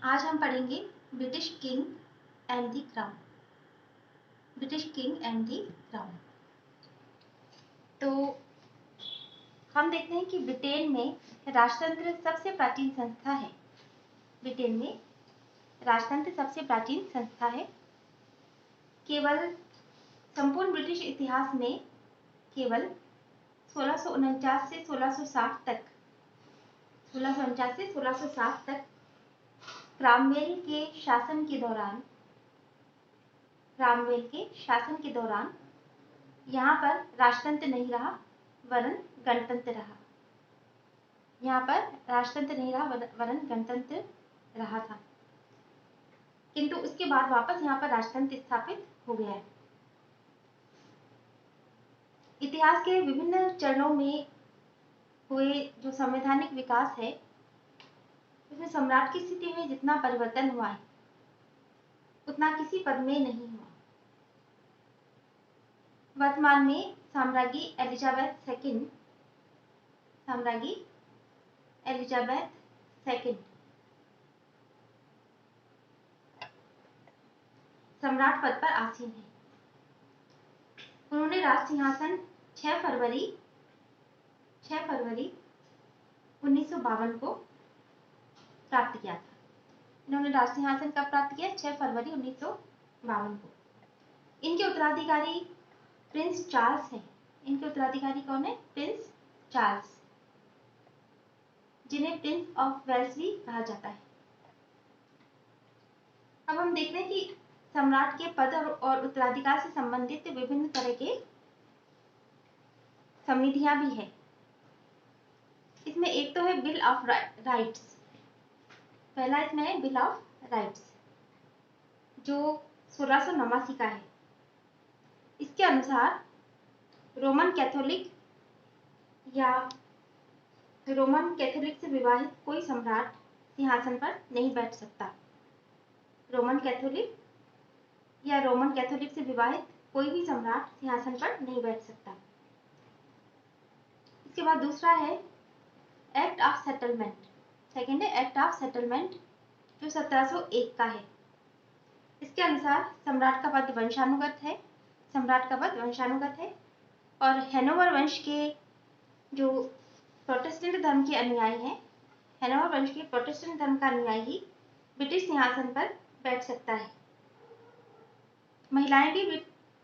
आज हम पढ़ेंगे British king and the crown. British king and the crown. तो हम देखते हैं कि ब्रिटेन में राजतंत्र सबसे प्राचीन संस्था है। ब्रिटेन में राजतंत्र सबसे प्राचीन संस्था है। केवल संपूर्ण ब्रिटिश इतिहास में केवल 1649 से 1660 तक 1660 तक क्रामवेल के शासन के दौरान यहाँ पर राजतंत्र नहीं रहा वरन गणतंत्र रहा। यहाँ पर राजतंत्र नहीं रहा वरन गणतंत्र रहा था, किंतु उसके बाद वापस यहाँ पर राजतंत्र स्थापित हो गया है। इतिहास के विभिन्न चरणों में हुए जो संवैधानिक विकास है उसमें सम्राट की स्थिति में जितना परिवर्तन हुआ है उतना किसी पद में नहीं हुआ। वर्तमान में साम्राज्ञी एलिजाबेथ सेकंड सम्राट पद पर आसीन है। उन्होंने राज सिंहासन 6 फरवरी 1952 को प्राप्त किया था। इन्होंने राज सिंहासन कब प्राप्त किया? 6 फरवरी 1952 को। इनके उत्तराधिकारी प्रिंस चार्ल्स हैं। इनके उत्तराधिकारी कौन है? प्रिंस चार्ल्स, जिन्हें प्रिंस ऑफ वेल्स भी कहा जाता है। अब हम देखते हैं कि सम्राट के पद और उत्तराधिकार से संबंधित विभिन्न तरह के संविधियां भी है। इसमें एक तो है बिल ऑफ राइट्स। पहला इसमें है बिल ऑफ राइट्स जो 1689 का है। इसके अनुसार रोमन कैथोलिक से विवाहित कोई सम्राट सिंहासन पर नहीं बैठ सकता। रोमन कैथोलिक से विवाहित कोई भी सम्राट सिंहासन पर नहीं बैठ सकता। इसके बाद दूसरा है एक्ट ऑफ सेटलमेंट। सेकेंड है एक्ट ऑफ सेटलमेंट जो 1701 का है। इसके अनुसार सम्राट का पद वंशानुगत है और हैनोवर वंश के जो प्रोटेस्टेंट धर्म के अनुयायी हैं, हैनोवर वंश के प्रोटेस्टेंट धर्म का अनुयायी ही ब्रिटिश सिंहासन पर बैठ सकता है। महिलाएं भी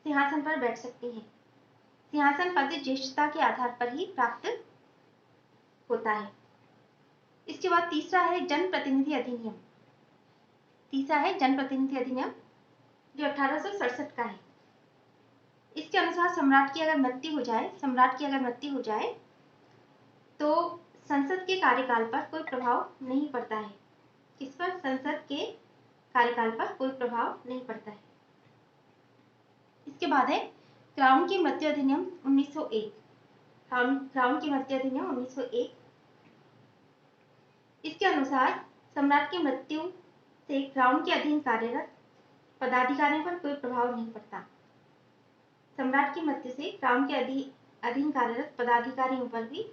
सिंहासन पर बैठ सकती हैं। सिंहासन पद ज्येष्ठता के आधार पर ही प्राप्त होता है। इसके बाद तीसरा है जनप्रतिनिधि अधिनियम जो 1867 का है। इसके अनुसार सम्राट की अगर मृत्यु हो जाए तो संसद के कार्यकाल पर कोई प्रभाव नहीं पड़ता है। किस पर? संसद के कार्यकाल पर कोई प्रभाव नहीं पड़ता है। इसके बाद है क्राउन की मृत्यु अधिनियम 1901। इसके अनुसार सम्राट की मृत्यु से क्राउन के अधीन कार्यरत पदाधिकारियों पर कोई प्रभाव नहीं पड़ता। सम्राट की मृत्यु से क्राउन के अधीन कार्यरत पदाधिकारियों पर भी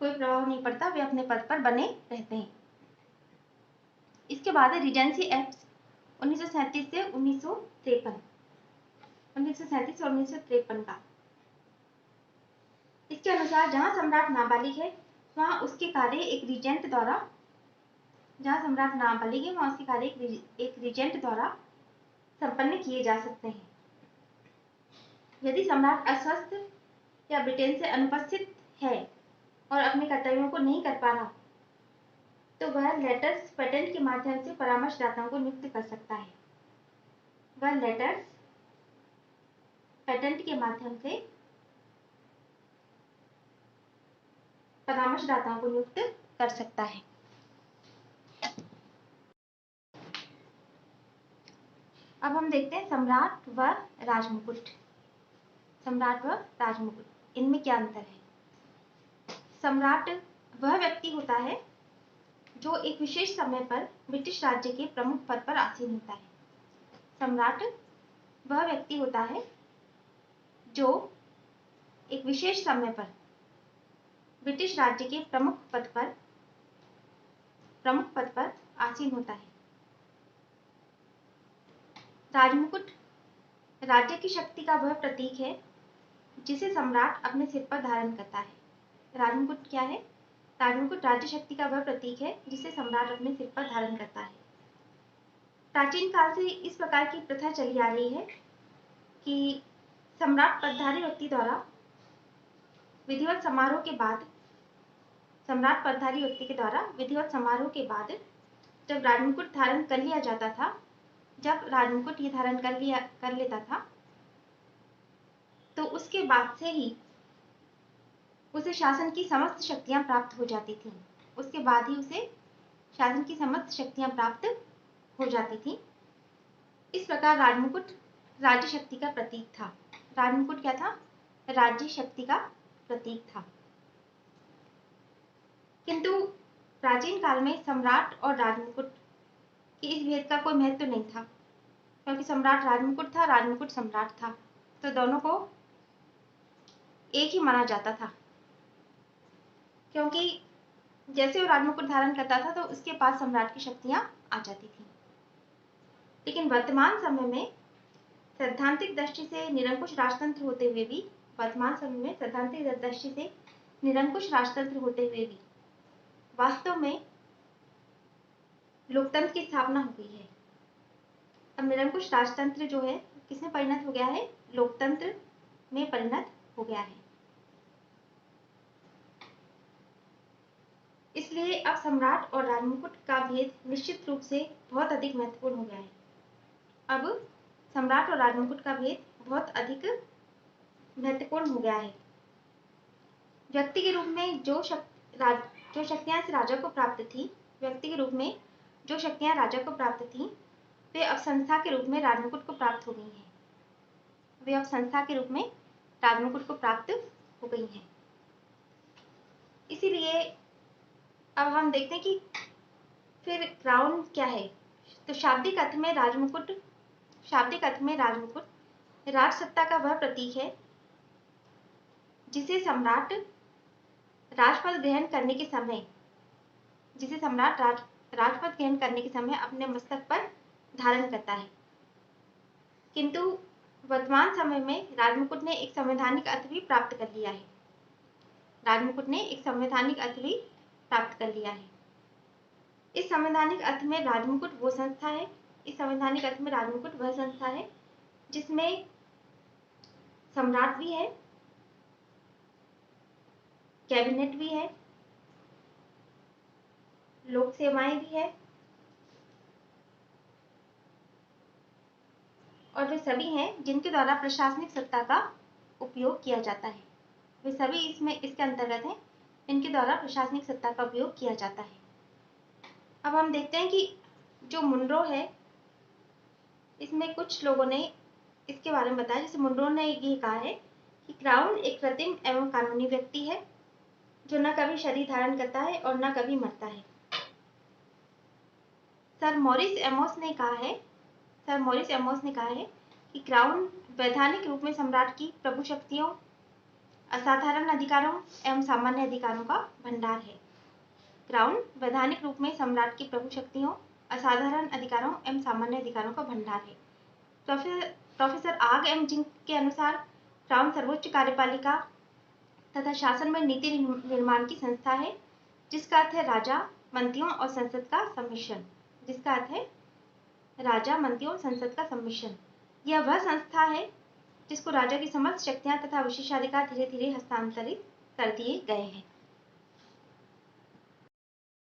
कोई प्रभाव नहीं पड़ता। वे अपने पद पर बने रहते हैं। इसके बाद है रीजेंसी एक्ट 1937 से 1937 और 1953 का। इसके अनुसार जहां सम्राट नाबालिग है वहां उसके कार्य एक रीजेंट द्वारा संपन्न किए जा सकते हैं। यदि सम्राट अस्वस्थ या ब्रिटेन से अनुपस्थित है और अपने कर्तव्यों को नहीं कर पा रहा तो वह लेटर्स पेटेंट के माध्यम से परामर्शदाताओं को नियुक्त कर सकता है। परामर्शदाताओं को नियुक्त कर सकता है। अब हम देखते हैं सम्राट व राजमुकुट। इनमें क्या अंतर है? सम्राट वह व्यक्ति होता है जो एक विशेष समय पर ब्रिटिश राज्य के प्रमुख पद पर आसीन होता है। सम्राट वह व्यक्ति होता है जो एक विशेष समय पर ब्रिटिश राज्य के प्रमुख पद पर आसीन होता है। राजमुकुट राज्य की शक्ति का वह प्रतीक है जिसे सम्राट अपने सिर पर धारण करता है। राजमुकुट क्या है? राजमुकुट राज्य शक्ति का वह प्रतीक है जिसे सम्राट अपने सिर पर धारण करता है। प्राचीन काल से इस प्रकार की प्रथा चली आ रही है कि सम्राट पदधारी व्यक्ति द्वारा विधिवत समारोह के बाद जब राजमुकुट धारण कर लिया जाता था, जब राजमुकुट ये धारण कर लेता था, तो उसके बाद से ही उसे शासन की समस्त शक्तियां प्राप्त हो जाती थी। उसके बाद ही उसे शासन की समस्त शक्तियां प्राप्त हो जाती थी। इस प्रकार राजमुकुट राज्य शक्ति का प्रतीक था। राजमुकुट क्या था? राज्य शक्ति का प्रतीक था। किंतु प्राचीन काल में सम्राट और राजमुकुट के इस भेद का कोई महत्व नहीं था, क्योंकि सम्राट राजमुकुट था, राजमुकुट सम्राट था, तो दोनों को एक ही माना जाता था। क्योंकि जैसे वो राजमुकुट धारण करता था तो उसके पास सम्राट की शक्तियां आ जाती थी। लेकिन वर्तमान समय में सैद्धांतिक दृष्टि से निरंकुश राजतंत्र होते हुए भी वास्तव में लोकतंत्र की स्थापना हो गई है। अब निरंकुश राजतंत्र जो है किसमें परिणत हो गया है? लोकतंत्र में परिणत हो गया है। इसलिए अब सम्राट और राजमुकुट का भेद निश्चित रूप से बहुत अधिक महत्वपूर्ण हो गया है। अब सम्राट और राजमुकुट का भेद बहुत अधिक महत्वपूर्ण हो गया है। व्यक्ति के रूप में जो शक्तियां राजा को प्राप्त थी, वे अब संस्था के रूप में राजमुकुट को प्राप्त हो गई हैं। इसीलिए अब हम देखते हैं कि फिर क्राउन क्या है। तो शाब्दिक अर्थ में राजमुकुट राजसत्ता का वह प्रतीक है जिसे सम्राट राजपद ग्रहण करने के समय अपने मस्तक पर धारण करता है। किंतु वर्तमान समय में राजमुकुट ने एक संवैधानिक अर्थ भी प्राप्त कर लिया है। इस संवैधानिक अर्थ में राजमुकुट वह संस्था है जिसमें सम्राट भी है, कैबिनेट भी है, लोक सेवाएं भी है, और वे सभी हैं जिनके द्वारा प्रशासनिक सत्ता का उपयोग किया जाता है। वे सभी इसके अंतर्गत हैं इनके द्वारा प्रशासनिक सत्ता का उपयोग किया जाता है। अब हम देखते हैं कि जो मुनरो है, इसमें कुछ लोगों ने इसके बारे में बताया। जैसे मुनरो ने ये कहा है कि क्राउन एक कृत्रिम एवं कानूनी व्यक्ति है जो न कभी शरीर धारण करता है और न कभी मरता है। सर मॉरिस एमोस ने कहा है कि क्राउन वैधानिक रूप में सम्राट की प्रभु शक्तियों, असाधारण अधिकारों एवं सामान्य अधिकारों का भंडार है। क्राउन वैधानिक रूप में सम्राट की प्रभु शक्तियों, असाधारण अधिकारों एवं सामान्य अधिकारों का भंडार है। प्रोफेसर आग एम जिंक के अनुसार क्राउन सर्वोच्च कार्यपालिका तथा शासन में नीति निर्माण की संस्था है, जिसका अर्थ है राजा, मंत्रियों और संसद का सम्मिश्रण। यह वह संस्था है जिसको राजा की समस्त शक्तियां तथा विशेषाधिकार धीरे धीरे हस्तांतरित कर दिए गए हैं।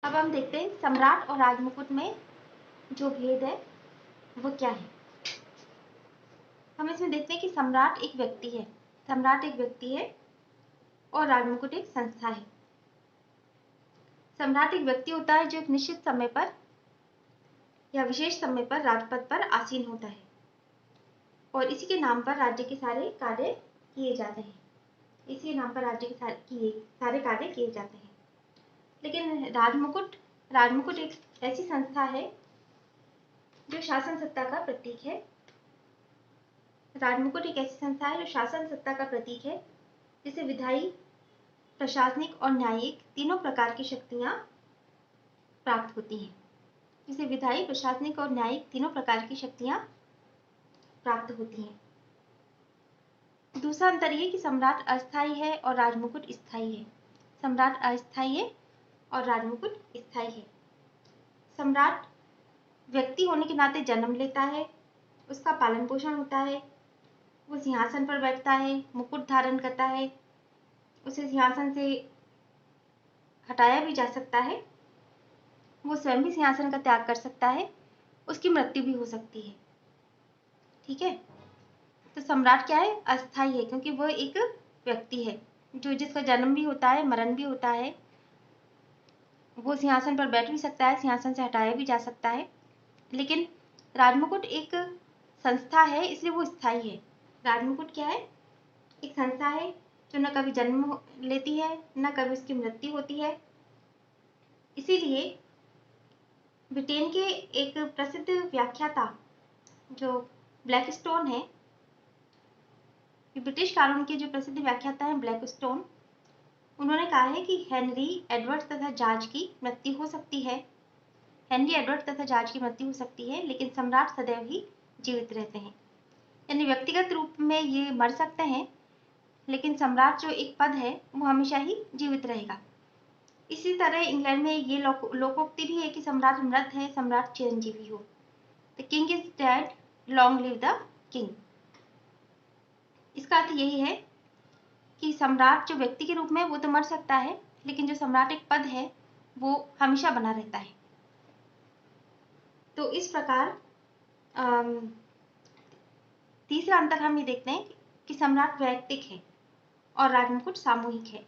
अब हम देखते हैं सम्राट और राजमुकुट में जो भेद है वो क्या है। हम इसमें देखते हैं कि सम्राट एक व्यक्ति है और राजमुकुट एक संस्था है। सम्राट एक व्यक्ति होता है जो एक निश्चित समय पर या विशेष समय पर राजपद पर आसीन होता है और इसी के नाम पर राज्य के सारे कार्य किए जाते हैं। लेकिन राजमुकुट एक ऐसी संस्था है जो शासन सत्ता का प्रतीक है। जिसे विधायी, प्रशासनिक और न्यायिक तीनों प्रकार की शक्तियां प्राप्त होती हैं। इसे विधायी, प्रशासनिक और न्यायिक तीनों प्रकार की शक्तियां प्राप्त होती हैं। दूसरा अंतर ये कि सम्राट अस्थायी है और राजमुकुट स्थायी है। सम्राट अस्थायी है और राजमुकुट स्थायी है। सम्राट व्यक्ति होने के नाते जन्म लेता है, उसका पालन पोषण होता है, वो सिंहासन पर बैठता है, मुकुट धारण करता है, उसे सिंहासन से हटाया भी जा सकता है, वो स्वयं भी सिंहासन का त्याग कर सकता है, उसकी मृत्यु भी हो सकती है। ठीक है, तो सम्राट क्या है? अस्थायी है, क्योंकि वह एक व्यक्ति है जो जिसका जन्म भी होता है, मरण भी होता है, वो सिंहासन पर बैठ भी सकता है, सिंहासन से हटाया भी जा सकता है। लेकिन राजमुकुट एक संस्था है, इसलिए वो स्थायी है। राजमुकुट क्या है? एक संस्था है जो न कभी जन्म लेती है, न कभी उसकी मृत्यु होती है। इसीलिए ब्रिटेन के एक प्रसिद्ध व्याख्याता जो ब्लैकस्टोन है, ब्रिटिश कानून के जो प्रसिद्ध व्याख्याता हैं ब्लैकस्टोन, उन्होंने कहा है कि हेनरी एडवर्ड तथा जॉर्ज की मृत्यु हो सकती है। हेनरी एडवर्ड तथा जॉर्ज की मृत्यु हो सकती है, लेकिन सम्राट सदैव ही जीवित रहते हैं। यानी व्यक्तिगत रूप में ये मर सकते हैं, लेकिन सम्राट जो एक पद है वो हमेशा ही जीवित रहेगा। इसी तरह इंग्लैंड में ये लोकोक्ति भी है कि सम्राट मृत है, सम्राट चिरंजीवी हो। The king is dead, long live the king. इसका अर्थ यही है कि सम्राट जो व्यक्ति के रूप में वो तो मर सकता है, लेकिन जो सम्राट एक पद है वो हमेशा बना रहता है। तो इस प्रकार तीसरा अंतर हम ये देखते हैं कि सम्राट वैयक्तिक है और राजमुकुट सामूहिक है।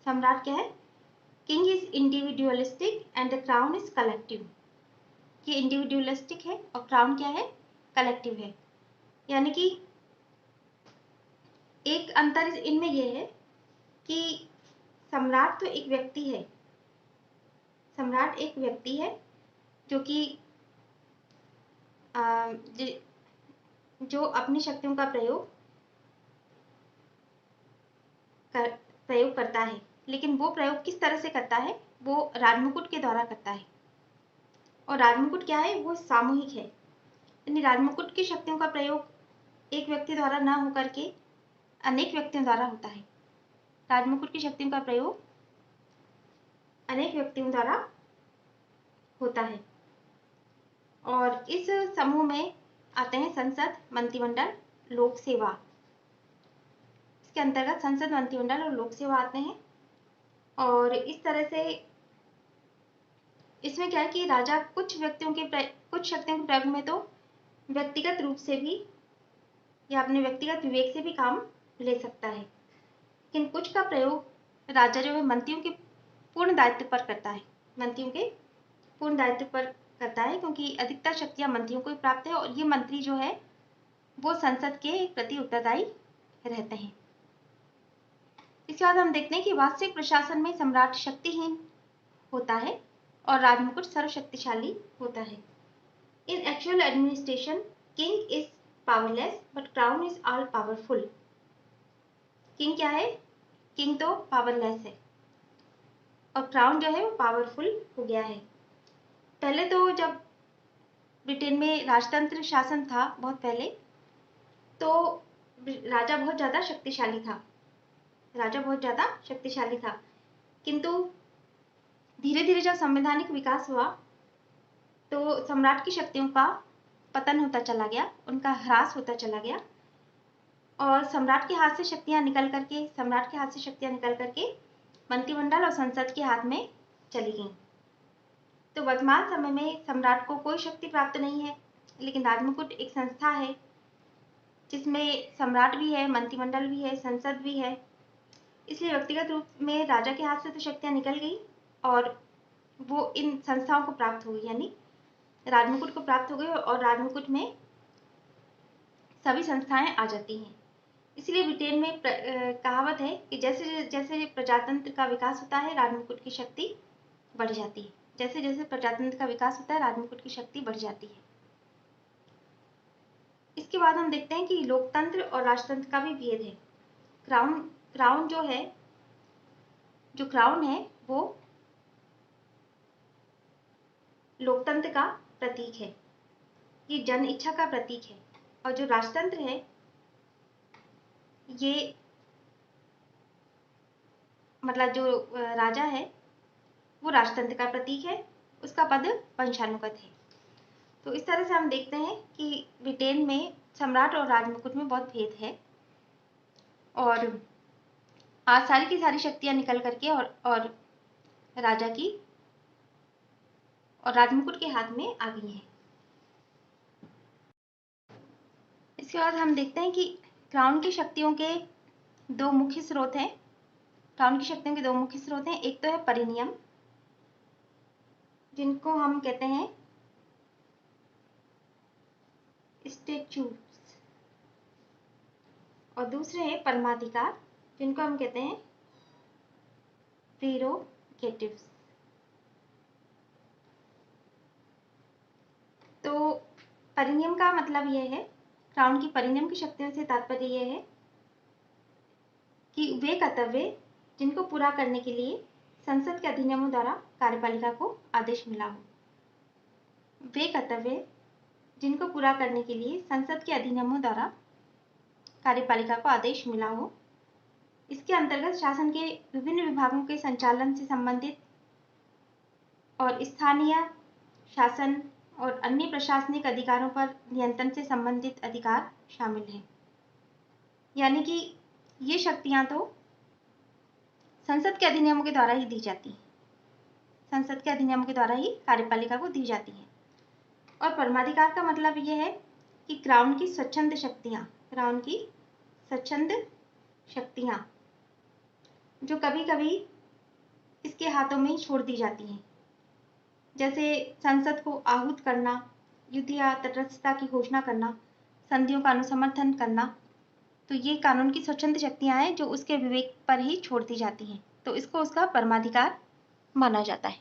सम्राट क्या है? King is individualistic and the crown is collective. ये इंडिविजुअलिस्टिक है और क्राउन क्या है? कलेक्टिव है। यानी कि एक अंतर इनमें यह है कि सम्राट तो एक व्यक्ति है, सम्राट एक व्यक्ति है जो कि जो अपनी शक्तियों का प्रयोग करता है, लेकिन वो प्रयोग किस तरह से करता है? वो राजमुकुट के द्वारा करता है। और राजमुकुट क्या है? वो सामूहिक है, यानी राजमुकुट की शक्तियों का प्रयोग एक व्यक्ति द्वारा ना होकर के अनेक व्यक्तियों द्वारा होता है। राजमुकुट की शक्तियों का प्रयोग अनेक व्यक्तियों द्वारा होता है। और इस समूह में आते हैं संसद, मंत्रिमंडल, लोक सेवा। इसके अंतर्गत संसद, मंत्रिमंडल और लोक सेवा आते हैं। और इस तरह से इसमें क्या है कि राजा कुछ शक्तियों के प्रयोग में तो व्यक्तिगत रूप से भी या अपने व्यक्तिगत विवेक से भी काम ले सकता है, लेकिन कुछ का प्रयोग राजा जो है मंत्रियों के पूर्ण दायित्व पर करता है। मंत्रियों के पूर्ण दायित्व पर करता है, क्योंकि अधिकतर शक्तियां मंत्रियों को ही प्राप्त है और ये मंत्री जो है वो संसद के प्रति उत्तरदायी रहते हैं। इसके बाद हम देखते हैं कि वास्तविक प्रशासन में सम्राट शक्तिहीन होता है और राजमुकुट सर्वशक्तिशाली होता है। इन actual administration king is powerless but crown is all powerful. King क्या है? किंग तो पावरलेस है और क्राउन जो है वो पावरफुल हो गया है। पहले तो जब ब्रिटेन में राजतंत्र शासन था बहुत पहले, तो राजा बहुत ज़्यादा शक्तिशाली था, राजा बहुत ज़्यादा शक्तिशाली था। किंतु धीरे धीरे जब संवैधानिक विकास हुआ तो सम्राट की शक्तियों का पतन होता चला गया, उनका ह्रास होता चला गया और सम्राट के हाथ से शक्तियां निकल करके मंत्रिमंडल और संसद के हाथ में चली गईं। तो वर्तमान समय में सम्राट को कोई शक्ति प्राप्त नहीं है, लेकिन राजमुकुट एक संस्था है जिसमें सम्राट भी है, मंत्रिमंडल भी है, संसद भी है। इसलिए व्यक्तिगत रूप में राजा के हाथ से तो शक्तियां निकल गई और वो इन संस्थाओं को प्राप्त हो गई, यानी राजमुकुट को प्राप्त हो गई और राजमुकुट में सभी संस्थाएं आ जाती हैं। इसलिए ब्रिटेन में कहावत है कि जैसे जैसे प्रजातंत्र का विकास होता है राजमुकुट की शक्ति बढ़ जाती है। जैसे जैसे प्रजातंत्र का विकास होता है राजमुकुट की शक्ति बढ़ जाती है। इसके बाद हम देखते हैं कि लोकतंत्र और राजतंत्र का भी भेद है। क्राउन जो है जो क्राउन है वो लोकतंत्र का प्रतीक है, ये जन इच्छा का प्रतीक है। और जो राजतंत्र है ये मतलब जो राजा है वो राजतंत्र का प्रतीक है, उसका पद वंशानुगत है। तो इस तरह से हम देखते हैं कि ब्रिटेन में सम्राट और राजमुकुट में बहुत भेद है और आज सारी की सारी शक्तियां निकल करके और राजा की और राजमुकुट के हाथ में आ गई हैं। इसके बाद हम देखते हैं कि क्राउन की शक्तियों के दो मुख्य स्रोत हैं। क्राउन की शक्तियों के दो मुख्य स्रोत हैं। एक तो है परिनियम, जिनको हम कहते हैं स्टैट्यूट्स, और दूसरे हैं परमाधिकार, जिनको हम कहते हैं प्रेरोगेटिव्स। तो परिनियम का मतलब यह है, क्राउन की परिनियम की शक्तियों से तात्पर्य यह है कि वे कर्तव्य जिनको पूरा करने के लिए संसद के अधिनियमों द्वारा कार्यपालिका को आदेश मिला हो, वे कर्तव्य जिनको पूरा करने के लिए संसद के अधिनियमों द्वारा कार्यपालिका को आदेश मिला हो। इसके अंतर्गत शासन के विभिन्न विभागों के संचालन से संबंधित और स्थानीय शासन और अन्य प्रशासनिक अधिकारों पर नियंत्रण से संबंधित अधिकार शामिल हैं। यानी कि ये शक्तियां तो संसद के अधिनियमों के द्वारा ही दी जाती हैं, संसद के अधिनियमों के द्वारा ही कार्यपालिका को दी जाती है। और परमाधिकार का मतलब यह है कि क्राउन की स्वच्छंद शक्तियां, क्राउन की स्वच्छंद शक्तियां जो कभी कभी इसके हाथों में ही छोड़ दी जाती हैं, जैसे संसद को आहूत करना, युद्ध या तटस्थता की घोषणा करना, संधियों का अनुसमर्थन करना। तो ये कानून की स्वच्छंद शक्तियां हैं जो उसके विवेक पर ही छोड़ दी जाती हैं, तो इसको उसका परमाधिकार माना जाता है।